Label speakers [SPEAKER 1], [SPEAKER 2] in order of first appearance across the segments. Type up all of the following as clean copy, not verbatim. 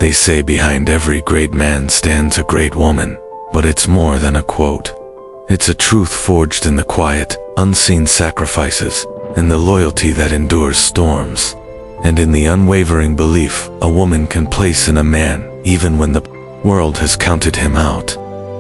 [SPEAKER 1] They say behind every great man stands a great woman, but it's more than a quote. It's a truth forged in the quiet, unseen sacrifices, in the loyalty that endures storms, and in the unwavering belief a woman can place in a man even when the world has counted him out.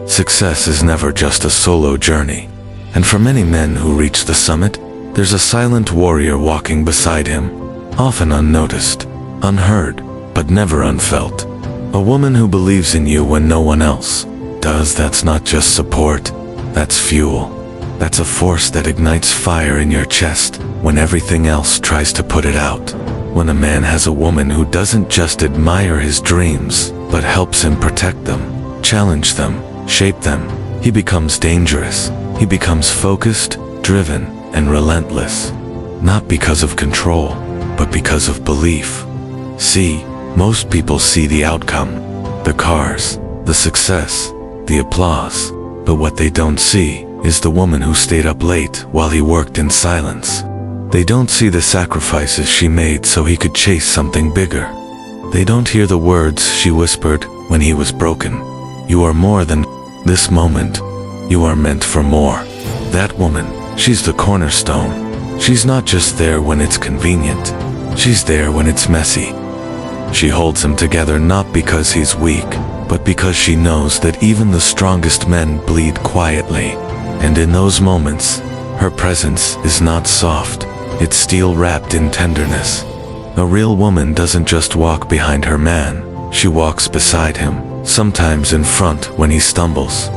[SPEAKER 1] Success is never just a solo journey, and for many men who reach the summit, there's a silent warrior walking beside him, often unnoticed, unheard, but never unfelt. A woman who believes in you when no one else does. That's not just support, that's fuel. That's a force that ignites fire in your chest when everything else tries to put it out. When a man has a woman who doesn't just admire his dreams, but helps him protect them, challenge them, shape them, he becomes dangerous. He becomes focused, driven, and relentless. Not because of control, but because of belief. See, most people see the outcome, the cars, the success, the applause, but what they don't see is the woman who stayed up late while he worked in silence. They don't see the sacrifices she made so he could chase something bigger. They don't hear the words she whispered when he was broken. You are more than this moment. You are meant for more. That woman, she's the cornerstone. She's not just there when it's convenient. She's there when it's messy. She holds him together not because he's weak, but because she knows that even the strongest men bleed quietly. And in those moments, her presence is not soft. It's steel wrapped in tenderness. A real woman doesn't just walk behind her man. She walks beside him, sometimes in front when he stumbles.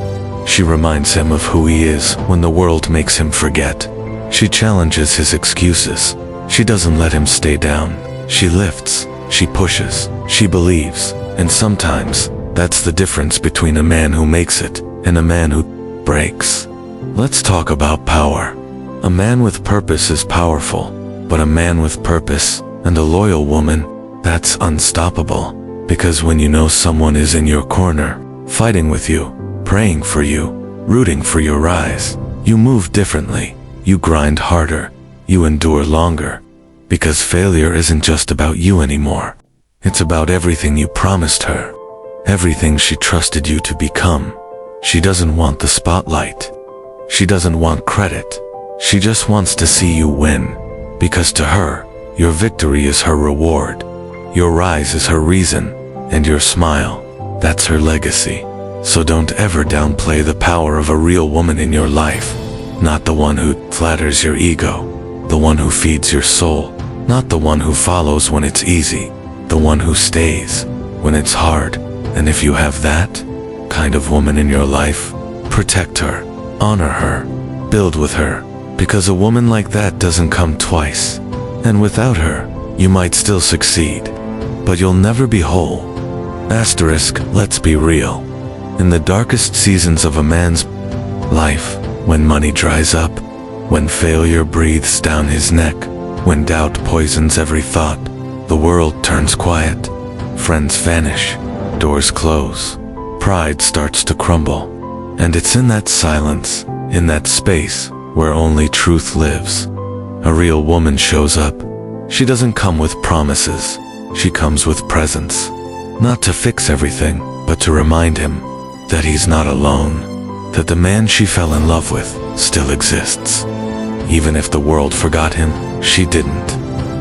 [SPEAKER 1] She reminds him of who he is when the world makes him forget. She challenges his excuses. She doesn't let him stay down. She lifts, she pushes, she believes, and sometimes that's the difference between a man who makes it and a man who breaks. Let's talk about power. A man with purpose is powerful, but a man with purpose and a loyal woman, that's unstoppable. Because when you know someone is in your corner, fighting with you, praying for you, rooting for your rise, you move differently, you grind harder, you endure longer. Because failure isn't just about you anymore. It's about everything you promised her, everything she trusted you to become. She doesn't want the spotlight. She doesn't want credit. She just wants to see you win. Because to her, your victory is her reward. Your rise is her reason, and your smile, that's her legacy. So don't ever downplay the power of a real woman in your life. Not the one who flatters your ego, the one who feeds your soul, not the one who follows when it's easy, the one who stays when it's hard. And if you have that kind of woman in your life, protect her, honor her, build with her, because a woman like that doesn't come twice. And without her, you might still succeed, but you'll never be whole. Asterisk, let's be real. In the darkest seasons of a man's life, when money dries up, when failure breathes down his neck, when doubt poisons every thought, the world turns quiet, friends vanish, doors close, pride starts to crumble. And it's in that silence, in that space, where only truth lives. A real woman shows up. She doesn't come with promises. She comes with presence. Not to fix everything, but to remind him that he's not alone, that the man she fell in love with still exists. Even if the world forgot him, she didn't.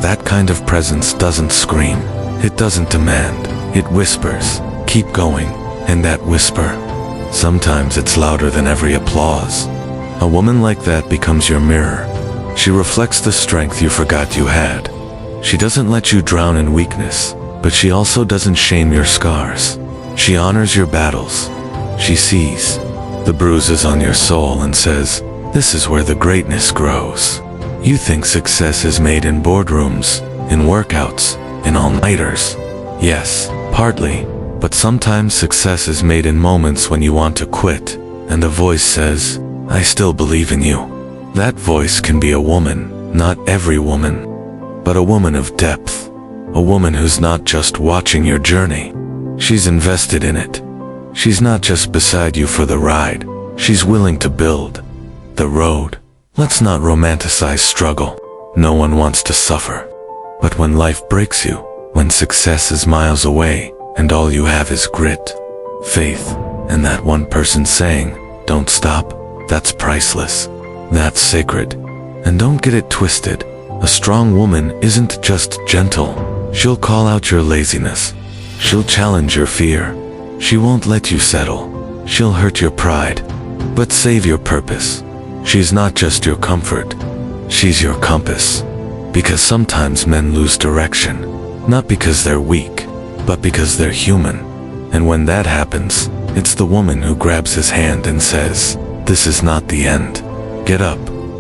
[SPEAKER 1] That kind of presence doesn't scream. It doesn't demand. It whispers, keep going. And that whisper, sometimes it's louder than every applause. A woman like that becomes your mirror. She reflects the strength you forgot you had. She doesn't let you drown in weakness, but she also doesn't shame your scars. She honors your battles. She sees the bruises on your soul and says, this is where the greatness grows. You think success is made in boardrooms, in workouts, in all-nighters. Yes, partly, but sometimes success is made in moments when you want to quit, and a voice says, I still believe in you. That voice can be a woman, not every woman, but a woman of depth, a woman who's not just watching your journey. She's invested in it. She's not just beside you for the ride. She's willing to build the road. Let's not romanticize struggle. No one wants to suffer. But when life breaks you, when success is miles away, and all you have is grit, faith, and that one person saying, "Don't stop," that's priceless. That's sacred. And don't get it twisted. A strong woman isn't just gentle. She'll call out your laziness. She'll challenge your fear. She won't let you settle. She'll hurt your pride, but save your purpose. She's not just your comfort. She's your compass. Because sometimes men lose direction, not because they're weak, but because they're human. And when that happens, it's the woman who grabs his hand and says, "This is not the end. Get up.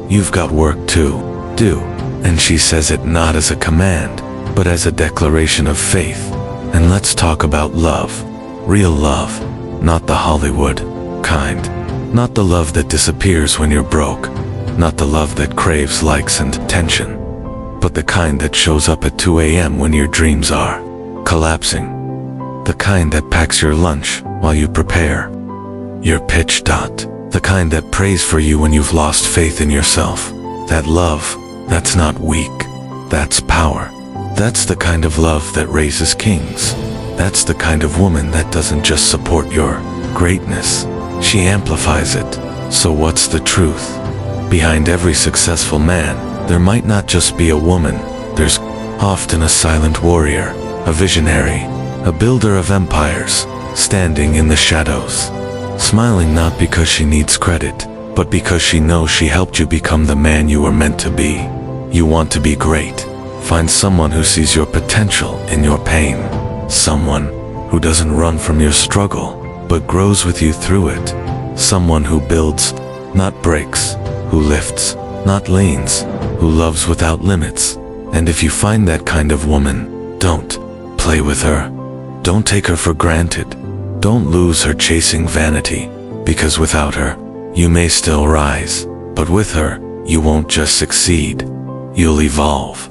[SPEAKER 1] You've got work to do." And she says it not as a command, but as a declaration of faith. And let's talk about love. Real love. Not the Hollywood kind. Not the love that disappears when you're broke. Not the love that craves likes and attention. But the kind that shows up at 2 a.m. when your dreams are collapsing. The kind that packs your lunch while you prepare your pitch. The kind that prays for you when you've lost faith in yourself. That love, that's not weak. That's power. That's the kind of love that raises kings. That's the kind of woman that doesn't just support your greatness. She amplifies it. So what's the truth? Behind every successful man, there might not just be a woman. There's often a silent warrior, a visionary, a builder of empires, standing in the shadows, smiling not because she needs credit, but because she knows she helped you become the man you were meant to be. You want to be great. Find someone who sees your potential in your pain. Someone who doesn't run from your struggle, but grows with you through it. Someone who builds, not breaks, who lifts, not leans, who loves without limits. And if you find that kind of woman, don't play with her. Don't take her for granted. Don't lose her chasing vanity, because without her, you may still rise, but with her, you won't just succeed, you'll evolve.